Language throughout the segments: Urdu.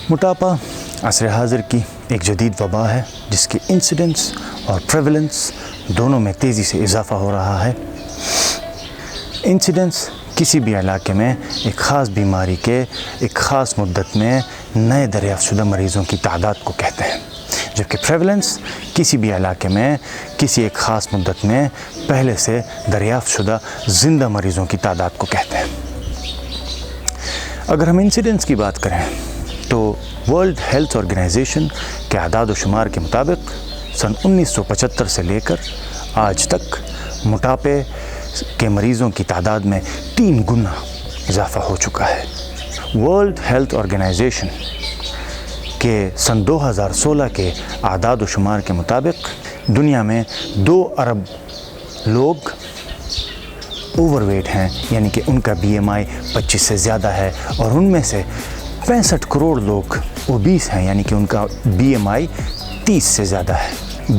موٹاپا عصر حاضر کی ایک جدید وبا ہے جس کی انسیڈنس اور پریولنس دونوں میں تیزی سے اضافہ ہو رہا ہے۔ انسیڈنس کسی بھی علاقے میں ایک خاص بیماری کے ایک خاص مدت میں نئے دریافت شدہ مریضوں کی تعداد کو کہتے ہیں، جبکہ پریولنس کسی بھی علاقے میں کسی ایک خاص مدت میں پہلے سے دریافت شدہ زندہ مریضوں کی تعداد کو کہتے ہیں۔ اگر ہم انسیڈنس کی بات کریں تو ورلڈ ہیلتھ آرگنائزیشن کے اعداد و شمار کے مطابق سن 1975 سے لے کر آج تک موٹاپے کے مریضوں کی تعداد میں 3 گنا اضافہ ہو چکا ہے۔ ورلڈ ہیلتھ آرگنائزیشن کے سن 2016 کے اعداد و شمار کے مطابق دنیا میں 2 ارب لوگ اوور ویٹ ہیں، یعنی کہ ان کا BMI 25 سے زیادہ ہے، اور ان میں سے 65 کروڑ لوگ اوبیس ہیں، یعنی کہ ان کا BMI 30 سے زیادہ ہے۔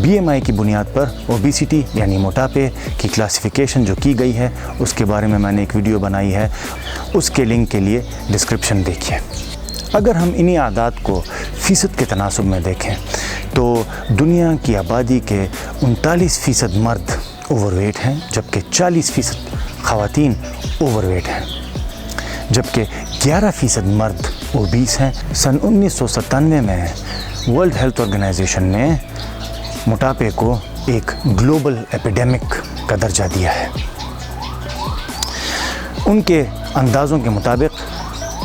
BMI کی بنیاد پر اوبیسٹی یعنی موٹاپے کی کلاسیفیکیشن جو کی گئی ہے اس کے بارے میں نے ایک ویڈیو بنائی ہے، اس کے لنک کے لیے ڈسکرپشن دیکھیے۔ اگر ہم انہی اعداد کو فیصد کے تناسب میں دیکھیں تو دنیا کی آبادی کے 39% مرد اوور ویٹ ہیں، جبکہ 40% خواتین اوور ویٹ ہیں، جبکہ 11% مرد اوبیس ہیں۔ سن 1997 میں ورلڈ ہیلتھ آرگنائزیشن نے موٹاپے کو ایک گلوبل ایپیڈیمک کا درجہ دیا ہے۔ ان کے اندازوں کے مطابق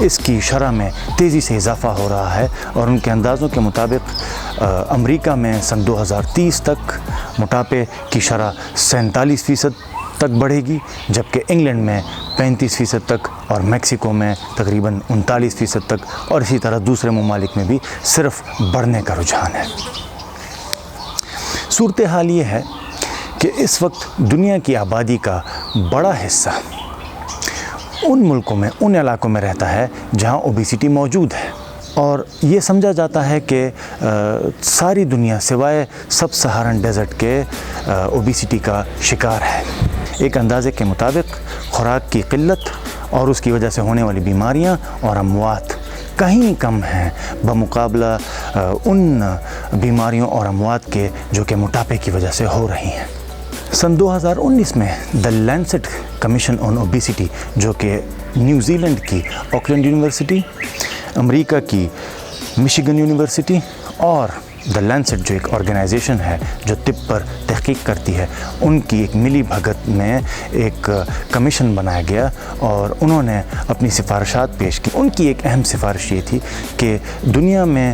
اس کی شرح میں تیزی سے اضافہ ہو رہا ہے، اور ان کے اندازوں کے مطابق امریکہ میں سن 2030 تک موٹاپے کی شرح 47% تک بڑھے گی، جبکہ انگلینڈ میں 35% تک اور میکسیکو میں تقریباً 39% تک، اور اسی طرح دوسرے ممالک میں بھی صرف بڑھنے کا رجحان ہے۔ صورتحال یہ ہے کہ اس وقت دنیا کی آبادی کا بڑا حصہ ان ملکوں میں، ان علاقوں میں رہتا ہے جہاں اوبیسٹی موجود ہے، اور یہ سمجھا جاتا ہے کہ ساری دنیا سوائے سب سہارن ڈیزرٹ کے اوبیسٹی کا شکار ہے۔ ایک اندازے کے مطابق خوراک کی قلت اور اس کی وجہ سے ہونے والی بیماریاں اور اموات کہیں کم ہیں بمقابلہ ان بیماریوں اور اموات کے جو کہ موٹاپے کی وجہ سے ہو رہی ہیں۔ سن 2019 میں دی لینسٹ کمیشن آن اوبیسٹی، جو کہ نیوزی لینڈ کی آکلینڈ یونیورسٹی، امریکہ کی مشیگن یونیورسٹی اور دی لینسٹ جو ایک آرگنائزیشن ہے جو طب پر تحقیق کرتی ہے، ان کی ایک ملی بھگت میں ایک کمیشن بنایا گیا، اور انہوں نے اپنی سفارشات پیش کی۔ ان کی ایک اہم سفارش یہ تھی کہ دنیا میں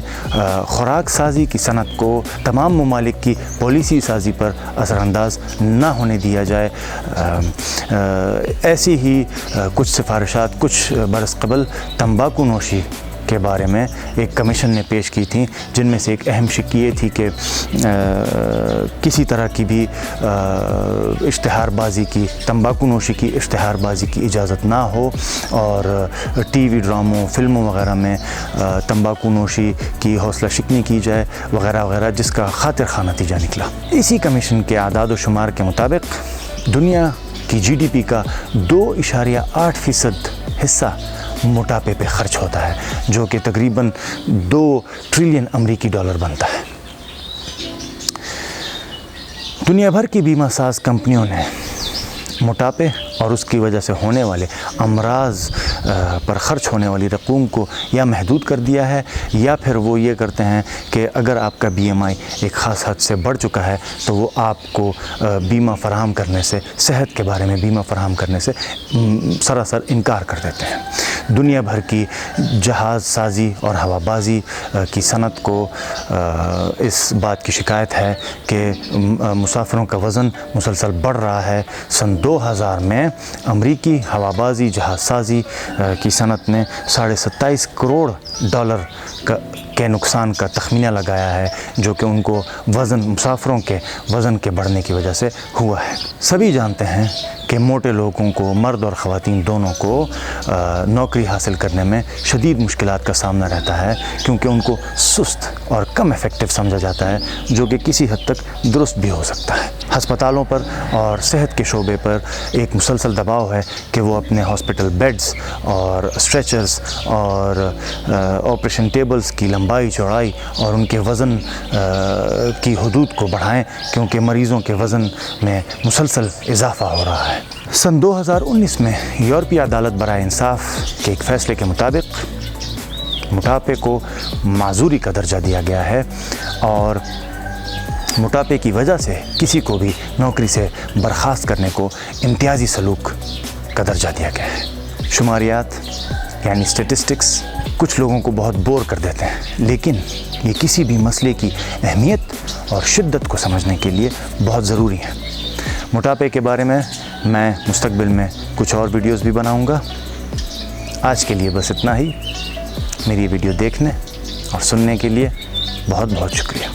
خوراک سازی کی صنعت کو تمام ممالک کی پالیسی سازی پر اثر انداز نہ ہونے دیا جائے۔ ایسی ہی کچھ سفارشات کچھ برس قبل تمباکو نوشی کے بارے میں ایک کمیشن نے پیش کی تھیں، جن میں سے ایک اہم شق یہ تھی کہ کسی طرح کی بھی اشتہار بازی کی، تمباکو نوشی کی اشتہار بازی کی اجازت نہ ہو، اور ٹی وی ڈراموں، فلموں وغیرہ میں تمباکو نوشی کی حوصلہ شکنی کی جائے وغیرہ وغیرہ، جس کا خاطر خواہ نتیجہ نکلا۔ اسی کمیشن کے اعداد و شمار کے مطابق دنیا کی GDP کا 2.8% حصہ موٹاپے پہ خرچ ہوتا ہے، جو کہ تقریباً 2 ٹریلین امریکی ڈالر بنتا ہے۔ دنیا بھر کی بیمہ ساز کمپنیوں نے موٹاپے اور اس کی وجہ سے ہونے والے امراض پر خرچ ہونے والی رقوم کو یا محدود کر دیا ہے، یا پھر وہ یہ کرتے ہیں کہ اگر آپ کا BMI ایک خاص حد سے بڑھ چکا ہے تو وہ آپ کو بیمہ فراہم کرنے سے، صحت کے بارے میں بیمہ فراہم کرنے سے سراسر انکار کر دیتے ہیں۔ دنیا بھر کی جہاز سازی اور ہوا بازی کی صنعت کو اس بات کی شکایت ہے کہ مسافروں کا وزن مسلسل بڑھ رہا ہے۔ سن 2000 میں امریکی ہوا بازی جہاز سازی کی صنعت نے $27.5 کروڑ کے نقصان کا تخمینہ لگایا ہے، جو کہ ان کو مسافروں کے وزن کے بڑھنے کی وجہ سے ہوا ہے۔ سبھی جانتے ہیں کہ موٹے لوگوں کو، مرد اور خواتین دونوں کو نوکری حاصل کرنے میں شدید مشکلات کا سامنا رہتا ہے، کیونکہ ان کو سست اور کم افیکٹو سمجھا جاتا ہے، جو کہ کسی حد تک درست بھی ہو سکتا ہے۔ ہسپتالوں پر اور صحت کے شعبے پر ایک مسلسل دباؤ ہے کہ وہ اپنے ہاسپٹل بیڈز اور اسٹریچرز اور آپریشن ٹیبلز کی لمبائی چوڑائی اور ان کے وزن کی حدود کو بڑھائیں، کیونکہ مریضوں کے وزن میں مسلسل اضافہ ہو رہا ہے۔ سن 2019 میں یورپی عدالت برائے انصاف کے ایک فیصلے کے مطابق موٹاپے کو معذوری کا درجہ دیا گیا ہے اور موٹاپے کی وجہ سے کسی کو بھی نوکری سے برخاست کرنے کو امتیازی سلوک کا درجہ دیا گیا ہے۔ شماریات یعنی اسٹیٹسٹکس کچھ لوگوں کو بہت بور کر دیتے ہیں، لیکن یہ کسی بھی مسئلے کی اہمیت اور شدت کو سمجھنے کے لیے بہت ضروری ہیں۔ موٹاپے کے بارے میں مستقبل میں کچھ اور ویڈیوز بھی بناؤں گا۔ آج کے لیے بس اتنا ہی۔ میری ویڈیو دیکھنے اور سننے کے لیے بہت بہت شکریہ۔